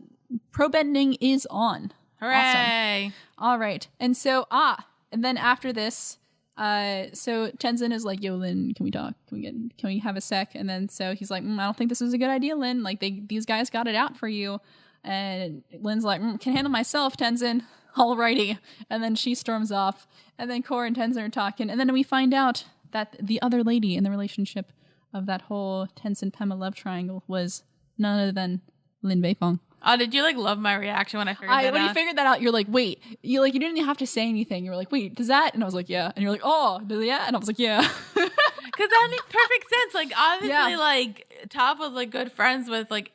A: pro bending is on.
B: Hooray!
A: Awesome. All right, and so and then after this, so Tenzin is like, "Yo, Lin, can we talk? Can we have a sec?" And then so he's like, "I don't think this is a good idea, Lin. Like these guys got it out for you." And Lin's like, "Can handle myself, Tenzin." Alrighty, and then she storms off, and then Korra and Tenzin are talking, and then we find out that the other lady in the relationship of that whole Tenzin Pema love triangle was none other than Lin Beifong.
B: Oh, did you like love my reaction when I figured that out?
A: When you figured that out, you're like, wait, you didn't have to say anything. You were like, wait, does that? And I was like, yeah. And you're like, oh, does it? Yeah. And I was like, yeah.
B: Because that makes perfect sense. Like, obviously, like, Toph was like good friends with like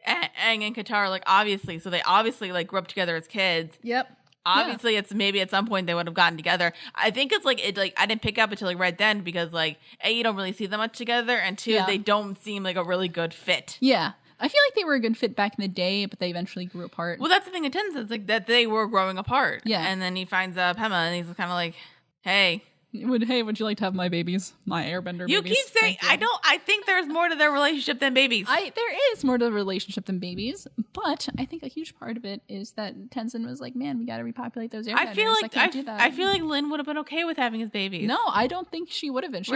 B: Aang and Katara, like obviously. So they obviously like grew up together as kids.
A: Yep.
B: Obviously, it's maybe at some point they would have gotten together. I think it's like I didn't pick up until like right then because like A, you don't really see them much together, and two, they don't seem like a really good fit.
A: Yeah. I feel like they were a good fit back in the day, but they eventually grew apart.
B: Well, that's the thing in Tenzin, like that they were growing apart.
A: Yeah.
B: And then he finds Pema and he's kind of like, hey,
A: would you like to have my babies? My airbender babies?
B: You keep saying, I think there's more to their relationship than babies.
A: There is more to the relationship than babies, but I think a huge part of it is that Tenzin was like, man, we got to repopulate those airbenders.
B: I feel like Lin would have been okay with having his babies.
A: No, I don't think she would have been. She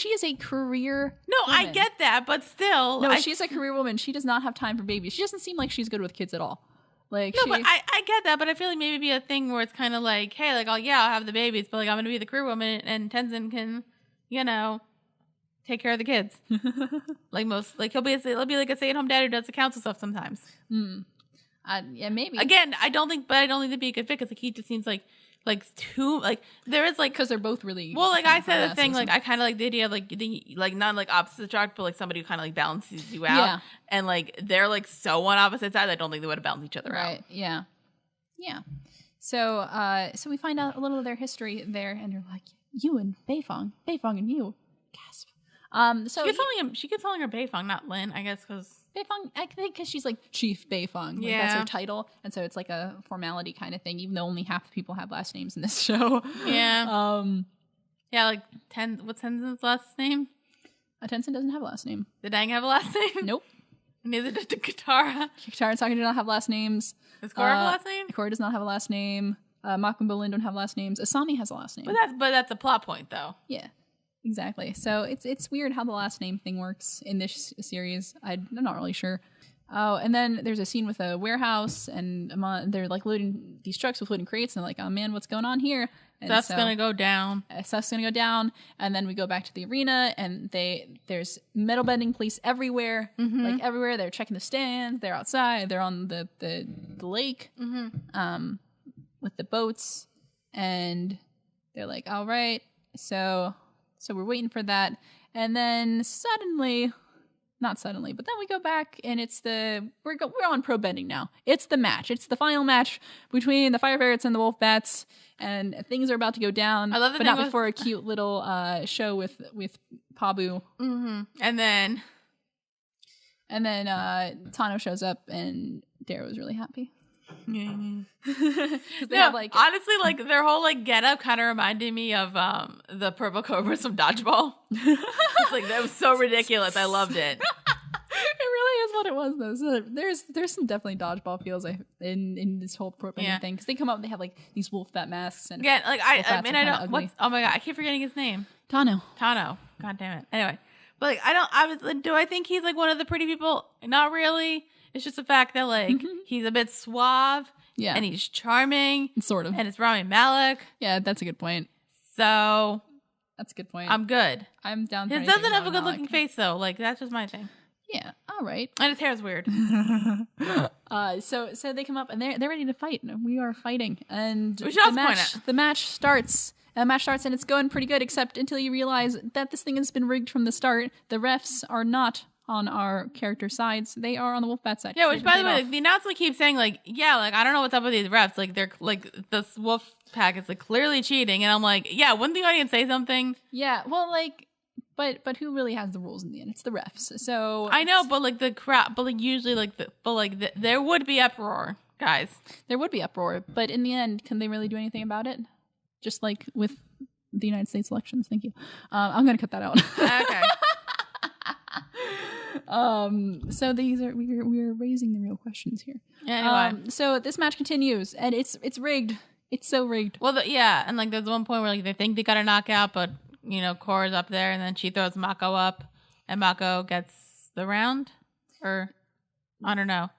A: is a career woman.
B: I get that, but still.
A: No, she's a career woman. She does not have time for babies. She doesn't seem like she's good with kids at all. Like,
B: no, but I get that, but I feel like maybe be a thing where it's kind of like, hey, like, I'll have the babies, but like I'm gonna be the career woman, and Tenzin can, take care of the kids. Like he'll be like a stay-at-home dad who does the council stuff sometimes.
A: Yeah, maybe.
B: Again, I don't think that'd be a good fit because like he just seems like too like there is like
A: because they're both really
B: like I said the thing like I kind of like the idea of like not like opposite attract but like somebody who kind of like balances you out and like they're like so on opposite sides I don't think they would have balanced each other out.
A: Yeah. So we find out a little of their history there, and they're like, you and Beifong and you, gasp. So
B: she keeps calling her Beifong, not Lin, I guess because.
A: Beifong, I think because she's like Chief Beifong. Like, that's her title. And so it's like a formality kind of thing, even though only half the people have last names in this show.
B: Yeah. Like what's Tenzin's last name?
A: Tenzin doesn't have a last name.
B: Did Aang have a last name?
A: Nope.
B: Neither did Katara.
A: Katara and Sokka do not have last names.
B: Does Korra have a last name?
A: Korra does not have a last name. Mako and Bolin don't have last names. Asami has a last name.
B: But that's a plot point, though.
A: Yeah. Exactly. So it's weird how the last name thing works in this series. I'm not really sure. Oh, and then there's a scene with a warehouse, and they're like loading these trucks with wooden crates, and they're like, oh man, what's going on here? And
B: Stuff's gonna go down.
A: Stuff's gonna go down, and then we go back to the arena, and there's metal bending police everywhere, like everywhere. They're checking the stands. They're outside. They're on the lake, with the boats, and they're like, all right, so we're waiting for that, and then not suddenly, but then we go back, and it's we're on pro bending now. It's the match. It's the final match between the Fire Ferrets and the Wolf Bats, and things are about to go down.
B: I love
A: but not before a cute little show with Pabu.
B: Mm-hmm. And then
A: Tano shows up, and Dara was really happy. Because they
B: No,
A: have like
B: honestly, like their whole like get up kind of reminded me of the purple cobras from Dodgeball. It's like that was so ridiculous. I loved it.
A: It really is what it was though. So there's some definitely dodgeball feels in this whole propane thing because they come up and they have like these wolf bat masks and
B: Again, like I mean I don't.
A: ugly.
B: Oh my god, I keep forgetting his name.
A: Tano.
B: God damn it. Anyway, but like do I think he's like one of the pretty people? Not really. It's just the fact that like he's a bit suave.
A: Yeah.
B: And he's charming.
A: Sort of.
B: And it's Rami Malek.
A: Yeah, that's a good point.
B: So
A: that's a good point.
B: I'm good.
A: I'm down for
B: He doesn't have a good looking face though. Like that's just my thing.
A: Yeah, all right.
B: And his hair is weird.
A: So they come up and they're ready to fight. We are fighting, and
B: we should also point out
A: the match starts. And the match starts, and it's going pretty good, except until you realize that this thing has been rigged from the start. The refs are not on our character sides; they are on the Wolfbat side.
B: Yeah, which by the way, like, the announcer keeps saying, like, yeah, like I don't know what's up with these refs. Like they're like this Wolf Pack is like clearly cheating, and I'm like, yeah, wouldn't the audience say something?
A: Yeah, well, like. But who really has the rules in the end? It's the refs. So
B: I know, but like the crowd, but like usually like there would be uproar, guys.
A: There would be uproar, but in the end, can they really do anything about it? Just like with the United States elections. Thank you. I'm gonna cut that out.
B: Okay.
A: So these are we're raising the real questions here.
B: Anyway,
A: so this match continues, and it's rigged. It's so rigged.
B: Well, and like there's one point where like they think they got a knockout, but. You know, Korra's up there, and then she throws Mako up, and Mako gets the round, or I don't know,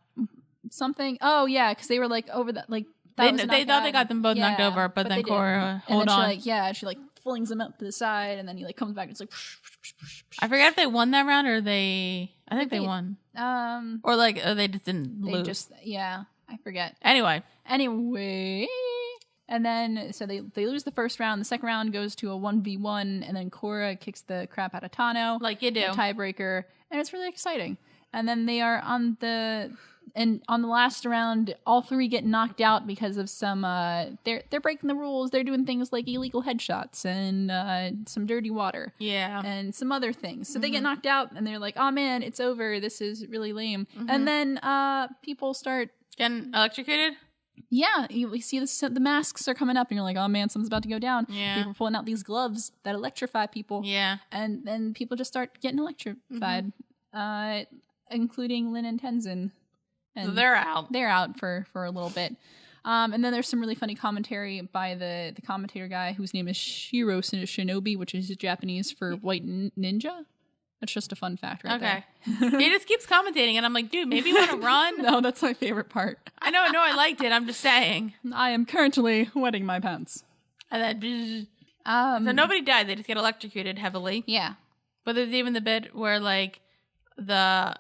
A: something. Oh yeah, because they were like over that, like
B: they thought they got them both knocked over, but then Korra hold on.
A: She like flings them up to the side, and then he like comes back. And it's like
B: I forget if they won that round or they. I think they won. Or like they just didn't lose.
A: I forget.
B: Anyway.
A: And then, so they lose the first round. The second round goes to a 1v1, and then Korra kicks the crap out of Tano.
B: Like you do.
A: A tiebreaker. And it's really exciting. And then they are on the last round, all three get knocked out because of some, they're breaking the rules. They're doing things like illegal headshots and some dirty water.
B: Yeah.
A: And some other things. So they get knocked out, and they're like, oh man, it's over. This is really lame. And then people start...
B: Getting electrocuted?
A: Yeah, you see the masks are coming up, and you're like, oh man, something's about to go down.
B: Yeah.
A: People are pulling out these gloves that electrify people.
B: Yeah.
A: And then people just start getting electrified, including Lin and Tenzin. And
B: so they're out.
A: They're out for a little bit. And then there's some really funny commentary by the commentator guy whose name is Shiro Shinobi, which is Japanese for white ninja. That's just a fun fact right there.
B: He just keeps commentating, and I'm like, dude, maybe you want to run?
A: No, that's my favorite part.
B: I know, I liked it. I'm just saying.
A: I am currently wetting my pants.
B: And then, so nobody died. They just get electrocuted heavily.
A: Yeah.
B: But there's even the bit where, like, the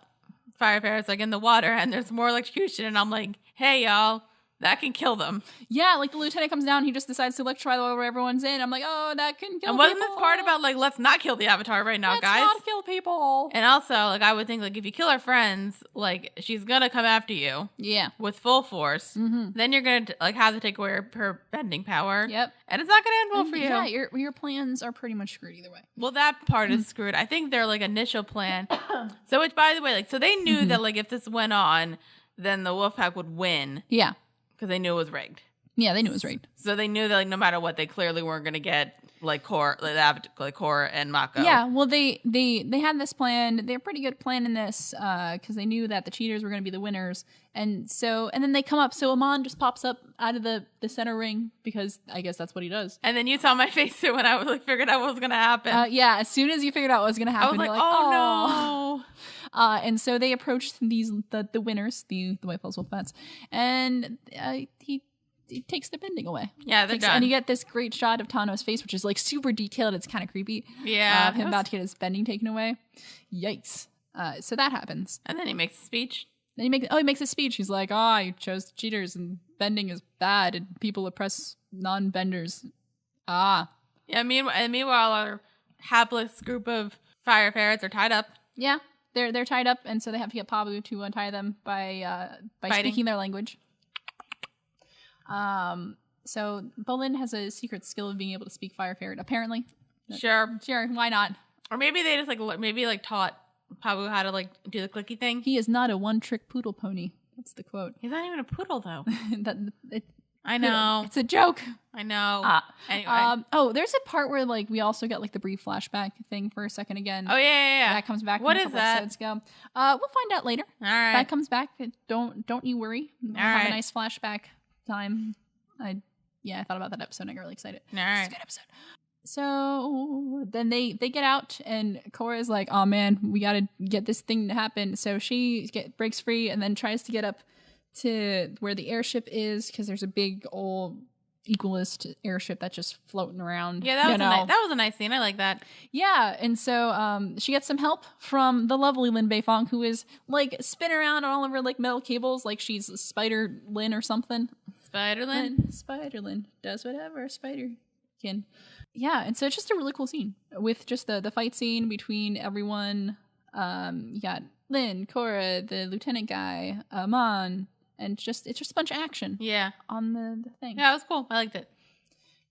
B: firefighter's, like, in the water, and there's more electrocution, and I'm like, hey, y'all. That can kill them.
A: Yeah, like the lieutenant comes down, he just decides to electrify where everyone's in. I'm like, oh, that can kill people.
B: And wasn't this part about, like, let's not kill the Avatar right now, guys?
A: Let's not kill people.
B: And also, like, I would think, like, if you kill our friends, like, she's gonna come after you.
A: Yeah.
B: With full force. Mm-hmm. Then you're gonna, like, have to take away her bending power.
A: Yep.
B: And it's not gonna end well for you.
A: Yeah, your plans are pretty much screwed either way.
B: Well, that part is screwed. I think their, like, initial plan. So, which, by the way, like, so they knew that, like, if this went on, then the Wolfpack would win.
A: Yeah.
B: Because they knew it was rigged.
A: Yeah, they knew it was rigged.
B: So they knew that, like, no matter what, they clearly weren't going to get, like, Korra and Mako.
A: Yeah, well, they had this plan. They're pretty good planning this because they knew that the cheaters were going to be the winners. And then they come up. So Amon just pops up out of the center ring because I guess that's what he does.
B: And then you saw my face too when I was, like, figured out what was going to happen.
A: Yeah, as soon as you figured out what was going to happen,
B: I was like,
A: you're like,
B: oh no.
A: And so they approached the winners, the White Falls Wolfbats, and he takes the bending away.
B: Yeah, they're done.
A: And you get this great shot of Tano's face, which is like super detailed. It's kind of creepy.
B: Yeah.
A: Of him about to get his bending taken away. Yikes. So that happens.
B: And then he makes a speech.
A: Then he makes a speech. He's like, I chose cheaters and bending is bad and people oppress non-benders. Yeah, meanwhile, our hapless group of fire ferrets are tied up. Yeah. They're tied up, and so they have to get Pabu to untie them by speaking their language. So Bolin has a secret skill of being able to speak Fire Ferret, apparently.
B: Sure,
A: why not?
B: Or maybe they just taught Pabu how to, like, do the clicky thing.
A: He is not a one-trick poodle pony. What's the quote?
B: He's not even a poodle, though.
A: I
B: know.
A: It's a joke.
B: I know. Anyway.
A: There's a part where like we also get like the brief flashback thing for a second again.
B: Oh yeah.
A: That comes back.
B: What
A: a
B: is
A: couple
B: that?
A: Episodes ago. We'll find out later.
B: All right.
A: That comes back. Don't you worry. We'll have a nice flashback time. I thought about that episode and I got really excited.
B: All right.
A: It's a good episode. So then they get out and Korra is like, oh man, we gotta get this thing to happen. So she breaks free and then tries to get up to where the airship is because there's a big old equalist airship that's just floating around.
B: Yeah, that was a nice scene. I like that.
A: Yeah, and so she gets some help from the lovely Lin Beifong, who is like spinning around all over like metal cables like she's Spider Lin or something.
B: Spider Lin
A: does whatever a spider can. Yeah, and so it's just a really cool scene with just the fight scene between everyone. You got Lin, Korra, the lieutenant guy, Amon, and it's just a bunch of action.
B: Yeah,
A: on the thing.
B: Yeah, it was cool. I liked it.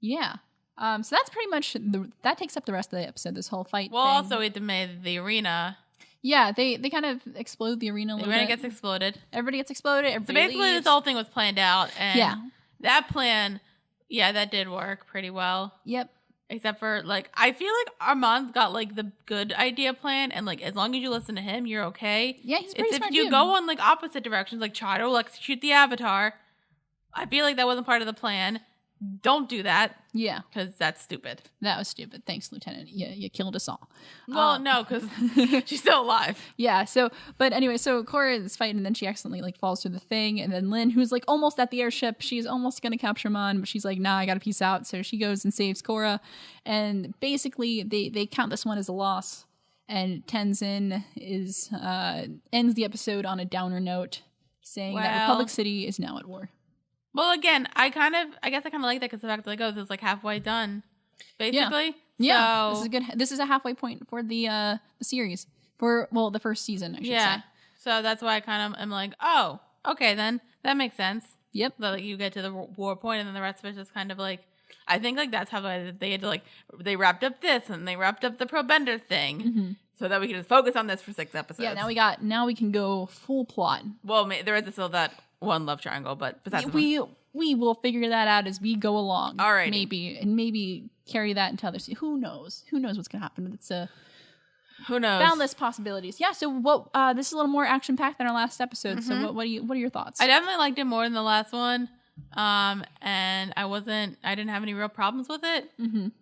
A: Yeah. So that's pretty much that takes up the rest of the episode. This whole fight.
B: Well,
A: thing.
B: also it made the arena.
A: Yeah, they kind of explode the arena a little bit.
B: Everybody gets exploded.
A: Everybody gets exploded. Everybody
B: so basically,
A: leaves.
B: this whole thing was planned out, and
A: that
B: plan, that did work pretty well.
A: Yep.
B: Except for, like, I feel like Armand's got, like, the good idea plan, and, like, as long as you listen to him, you're okay.
A: Yeah, he's pretty smart.
B: If you go on, like, opposite directions, like, try to execute the Avatar, I feel like that wasn't part of the plan. Don't do that.
A: Yeah.
B: Because that's stupid.
A: That was stupid. Thanks, Lieutenant. You killed us all.
B: Well, no, because she's still alive.
A: Yeah, but anyway, so Korra is fighting, and then she accidentally, like, falls through the thing, and then Lin, who's, like, almost at the airship, she's almost going to capture Mon, but she's like, nah, I gotta peace out, so she goes and saves Korra, and basically, they count this one as a loss, and Tenzin ends the episode on a downer note, saying that Republic City is now at war.
B: Well, again, I guess I kind of like that because the fact that, like, this is, like, halfway done, basically.
A: Yeah,
B: so,
A: this is a halfway point for the series. The first season, I should say.
B: So that's why I kind of am like, oh, okay, then that makes sense.
A: Yep.
B: That, like, you get to the war point and then the rest of it's just kind of like, I think, like, that's how they had to, like, they wrapped up this and they wrapped up the Probender thing so that we could just focus on this for 6 episodes.
A: Yeah, now we can go full plot.
B: Well, there is still that one love triangle, but besides
A: we will figure that out as we go along.
B: All right,
A: maybe carry that into other. Who knows? Who knows what's gonna happen? It's
B: who knows?
A: Boundless possibilities. Yeah. So what? This is a little more action packed than our last episode. So what are your thoughts?
B: I definitely liked it more than the last one. And I didn't have any real problems with it.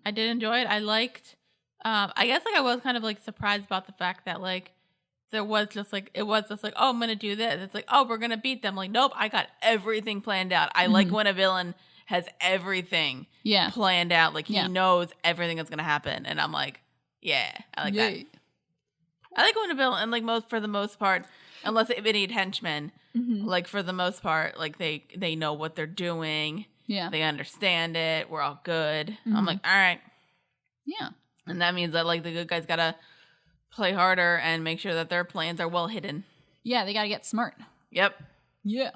B: I did enjoy it. I liked. I guess like I was kind of like surprised about the fact that like. It was just like, oh, I'm going to do this. It's like, oh, we're going to beat them. Like, nope, I got everything planned out. I like when a villain has everything planned out. Like, he knows everything that's going to happen. And I'm like, yeah, I like that. I like when a villain, and like for the most part, unless they need henchmen, like for the most part, like they know what they're doing. Yeah. They understand it. We're all good. I'm like, all right.
A: Yeah.
B: And that means that like the good guys got to play harder and make sure that their plans are well hidden.
A: Yeah, they got to get smart.
B: Yep.
A: Yeah.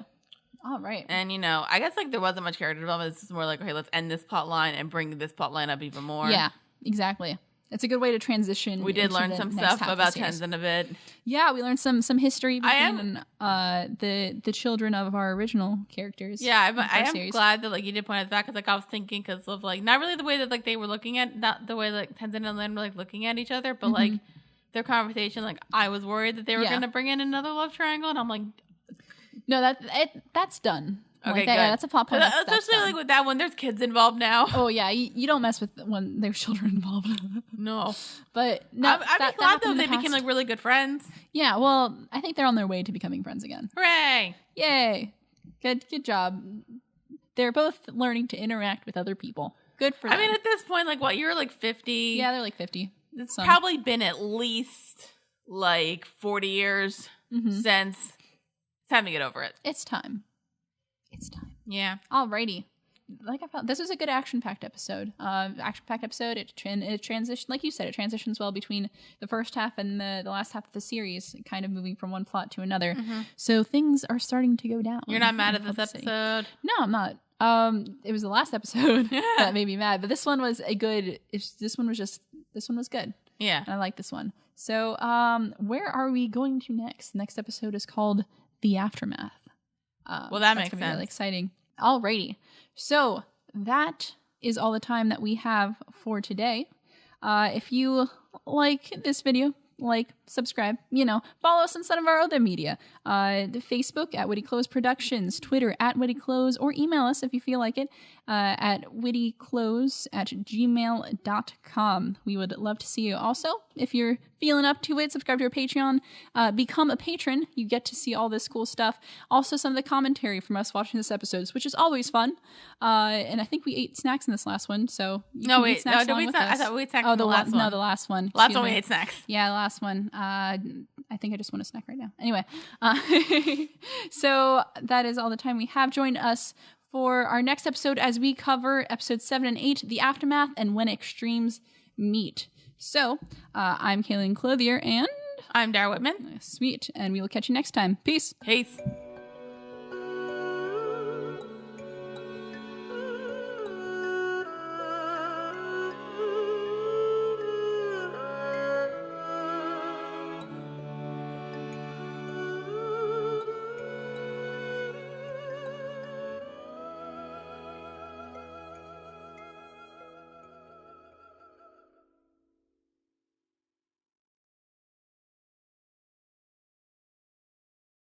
A: All right.
B: And, I guess, like, there wasn't much character development. It's more like, okay, let's end this plot line and bring this plot line up even more.
A: Yeah, exactly. It's a good way to transition.
B: We did learn some stuff about Tenzin a bit.
A: Yeah, we learned some history between the children of our original characters.
B: Yeah, I am glad that, like, you did point out the fact, because, like, I was thinking, because of, like, not really the way that, like, they were looking at, not the way, like, Tenzin and Lin were, like, looking at each other, but, like, their conversation, like, I was worried that they were going to bring in another love triangle, and I'm like...
A: No, that's done.
B: Okay,
A: like
B: good.
A: That's a plot point.
B: Especially, like, with that one, there's kids involved now.
A: Oh, yeah, you don't mess with when there's children involved.
B: No.
A: But, no,
B: I'd be glad, though, they became, like, really good friends.
A: Yeah, well, I think they're on their way to becoming friends again.
B: Hooray!
A: Yay! Good job. They're both learning to interact with other people. Good for them.
B: I mean, at this point, like, what, you're, like, 50?
A: Yeah, they're, like, 50.
B: It's probably been at least like 40 years since. It's time to get over it.
A: It's time.
B: Yeah.
A: Alrighty. Like I felt, this was a good action-packed episode. It transitioned, like you said, it transitions well between the first half and the last half of the series, kind of moving from one plot to another. So things are starting to go down.
B: You're not mad at this episode?
A: No, I'm not. It was the last episode that made me mad, but this one was this one was good.
B: Yeah.
A: And I like this one. So, where are we going to next? The next episode is called The Aftermath.
B: Well, that makes
A: sense.
B: sense.
A: Really exciting. Alrighty. So that is all the time that we have for today. If you like this video, subscribe, follow us on some of our other media. The Facebook at Witty Close Productions, Twitter at Witty Close, or email us if you feel like it at wittyclose@gmail.com. We would love to see you. Also, if you're feeling up to it, subscribe to our Patreon, become a patron. You get to see all this cool stuff. Also, some of the commentary from us watching this episodes, which is always fun. And I think we ate snacks in this last one, so I thought we ate snacks
B: in the last one.
A: No, the last one.
B: Last one we ate snacks.
A: Yeah, the last one. I think I just want a snack right now. Anyway, so that is all the time we have. Join us for our next episode as we cover episodes 7 and 8, The Aftermath, and When Extremes Meet. So, I'm Cailin Clothier, and
B: I'm Dara Whitman.
A: Sweet, and we will catch you next time. Peace.
B: Peace.